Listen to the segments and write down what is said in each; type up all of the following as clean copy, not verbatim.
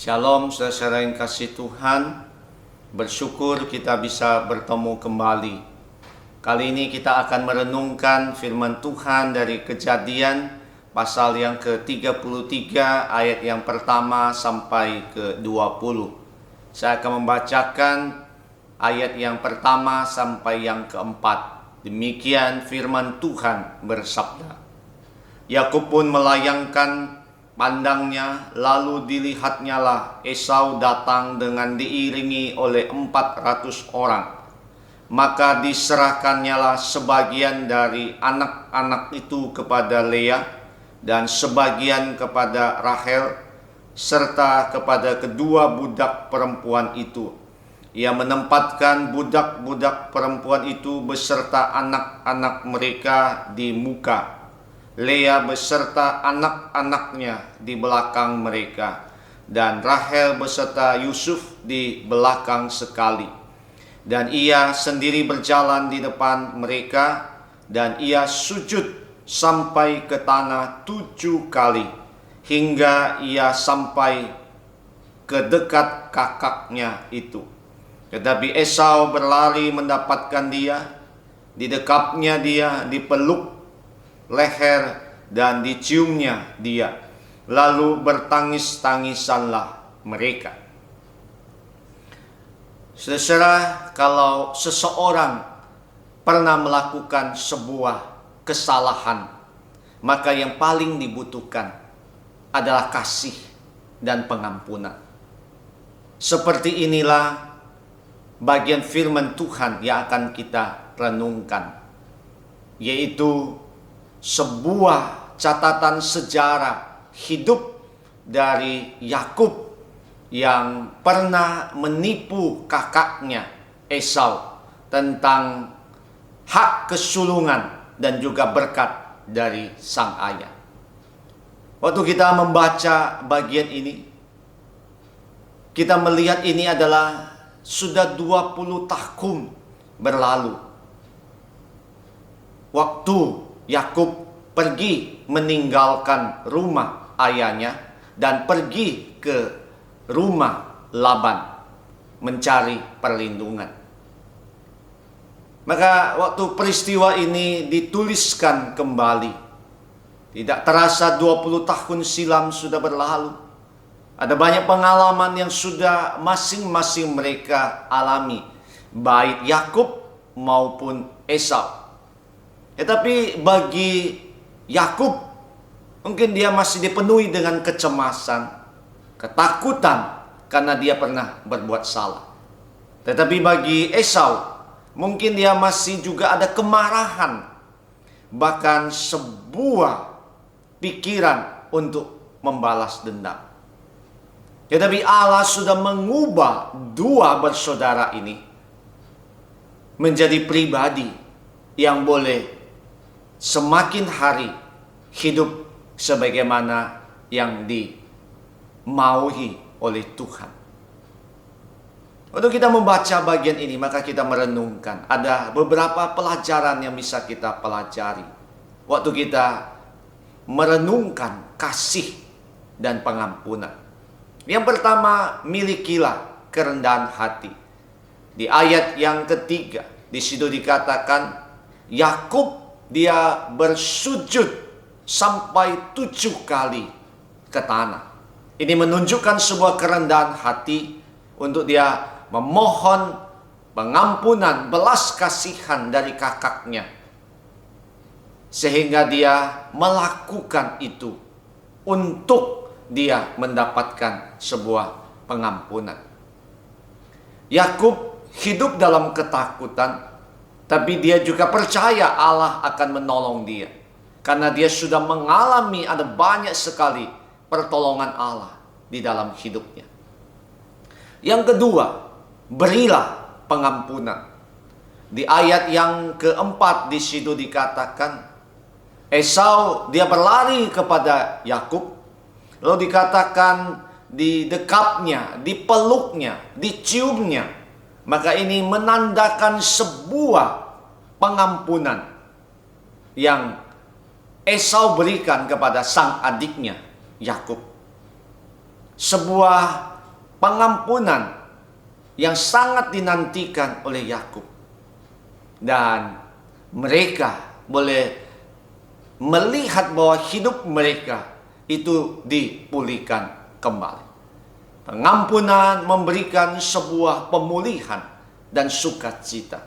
Shalom saudara-saudara yang kasih Tuhan. Bersyukur kita bisa bertemu kembali. Kali ini kita akan merenungkan firman Tuhan dari Kejadian pasal yang ke-33 ayat yang pertama sampai ke-20. Saya akan membacakan ayat yang pertama sampai yang keempat. Demikian firman Tuhan bersabda. Yakub pun melayangkan pandangnya, lalu dilihatnyalah Esau datang dengan diiringi oleh 400 orang. Maka diserahkannyalah sebagian dari anak-anak itu kepada Lea dan sebagian kepada Rahel serta kepada kedua budak perempuan itu. Ia menempatkan budak-budak perempuan itu beserta anak-anak mereka di muka, Lea beserta anak-anaknya di belakang mereka, dan Rahel beserta Yusuf di belakang sekali. Dan ia sendiri berjalan di depan mereka, dan ia sujud sampai ke tanah 7 kali, hingga ia sampai ke dekat kakaknya itu. Tetapi Esau berlari mendapatkan dia, didekapnya dia, dipeluk leher dan diciumnya dia, lalu bertangis-tangisanlah mereka. Saudara, kalau seseorang pernah melakukan sebuah kesalahan, maka yang paling dibutuhkan adalah kasih dan pengampunan. Seperti inilah bagian firman Tuhan yang akan kita renungkan, yaitu sebuah catatan sejarah hidup dari Yakub yang pernah menipu kakaknya Esau tentang hak kesulungan dan juga berkat dari sang ayah. Waktu kita membaca bagian ini, kita melihat ini adalah sudah 20 tahun berlalu. Waktu Yakub pergi meninggalkan rumah ayahnya dan pergi ke rumah Laban mencari perlindungan. Maka waktu peristiwa ini dituliskan kembali, tidak terasa 20 tahun silam sudah berlalu. Ada banyak pengalaman yang sudah masing-masing mereka alami, baik Yakub maupun Esau. Tetapi bagi Yakub, mungkin dia masih dipenuhi dengan kecemasan, ketakutan karena dia pernah berbuat salah. Tetapi bagi Esau, mungkin dia masih juga ada kemarahan, bahkan sebuah pikiran untuk membalas dendam. Tetapi Allah sudah mengubah dua bersaudara ini menjadi pribadi yang boleh semakin hari hidup sebagaimana yang dimaui oleh Tuhan. Waktu kita membaca bagian ini, maka kita merenungkan. Ada beberapa pelajaran yang bisa kita pelajari waktu kita merenungkan kasih dan pengampunan. Yang pertama, milikilah kerendahan hati. Di ayat yang ketiga, di situ dikatakan Yakub dia bersujud sampai 7 kali ke tanah. Ini menunjukkan sebuah kerendahan hati untuk dia memohon pengampunan, belas kasihan dari kakaknya, sehingga dia melakukan itu untuk dia mendapatkan sebuah pengampunan. Yakub hidup dalam ketakutan, tapi dia juga percaya Allah akan menolong dia, karena dia sudah mengalami ada banyak sekali pertolongan Allah di dalam hidupnya. Yang kedua, berilah pengampunan. Di ayat yang keempat di situ dikatakan Esau dia berlari kepada Yakub, lalu dikatakan didekapnya, dipeluknya, diciumnya. Maka ini menandakan sebuah pengampunan yang Esau berikan kepada sang adiknya Yakub. Sebuah pengampunan yang sangat dinantikan oleh Yakub. Dan mereka boleh melihat bahwa hidup mereka itu dipulihkan kembali. Pengampunan memberikan sebuah pemulihan dan sukacita.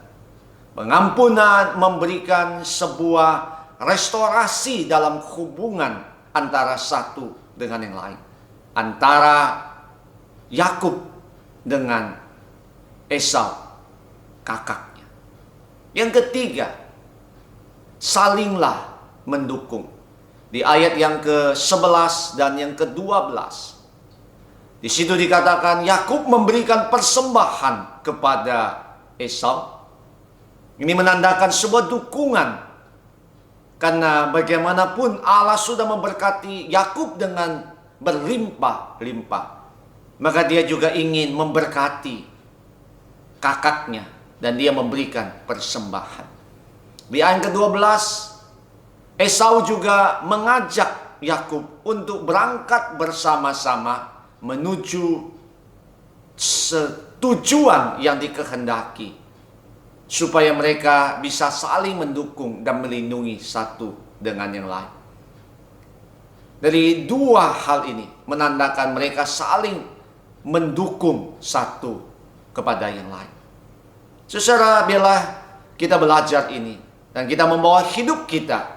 Pengampunan memberikan sebuah restorasi dalam hubungan antara satu dengan yang lain. Antara Yakub dengan Esau, kakaknya. Yang ketiga, salinglah mendukung. Di ayat yang ke-11 dan yang ke-12. Di situ dikatakan Yakub memberikan persembahan kepada Esau. Ini menandakan sebuah dukungan. Karena bagaimanapun Allah sudah memberkati Yakub dengan berlimpah-limpah. Maka dia juga ingin memberkati kakaknya. Dan dia memberikan persembahan. Di ayat ke-12, Esau juga mengajak Yakub untuk berangkat bersama-sama menuju tujuan yang dikehendaki, supaya mereka bisa saling mendukung dan melindungi satu dengan yang lain. Dari dua hal ini menandakan mereka saling mendukung satu kepada yang lain. Saudara, biarlah kita belajar ini dan kita membawa hidup kita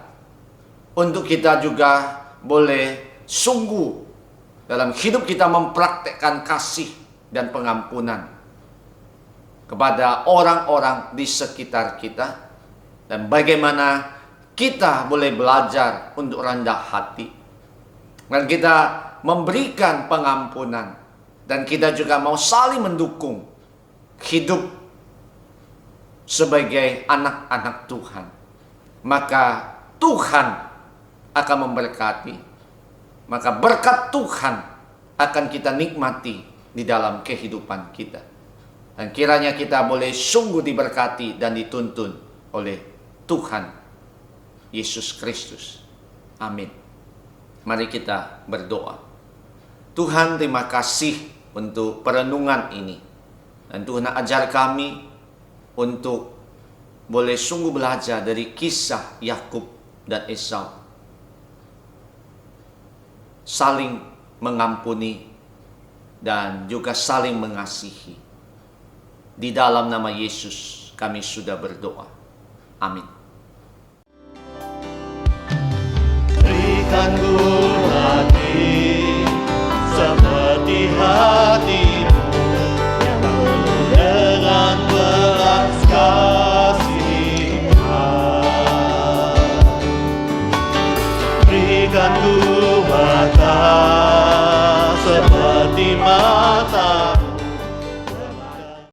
untuk kita juga boleh sungguh dalam hidup kita mempraktekkan kasih dan pengampunan kepada orang-orang di sekitar kita, dan bagaimana kita boleh belajar untuk rendah hati dan kita memberikan pengampunan, dan kita juga mau saling mendukung hidup sebagai anak-anak Tuhan. Maka Tuhan akan memberkati. Maka berkat Tuhan akan kita nikmati di dalam kehidupan kita. Dan kiranya kita boleh sungguh diberkati dan dituntun oleh Tuhan Yesus Kristus. Amin. Mari kita berdoa. Tuhan, terima kasih untuk perenungan ini. Dan Tuhan ajar kami untuk boleh sungguh belajar dari kisah Yakub dan Esau. Saling mengampuni dan juga saling mengasihi. Di dalam nama Yesus kami sudah berdoa. Amin.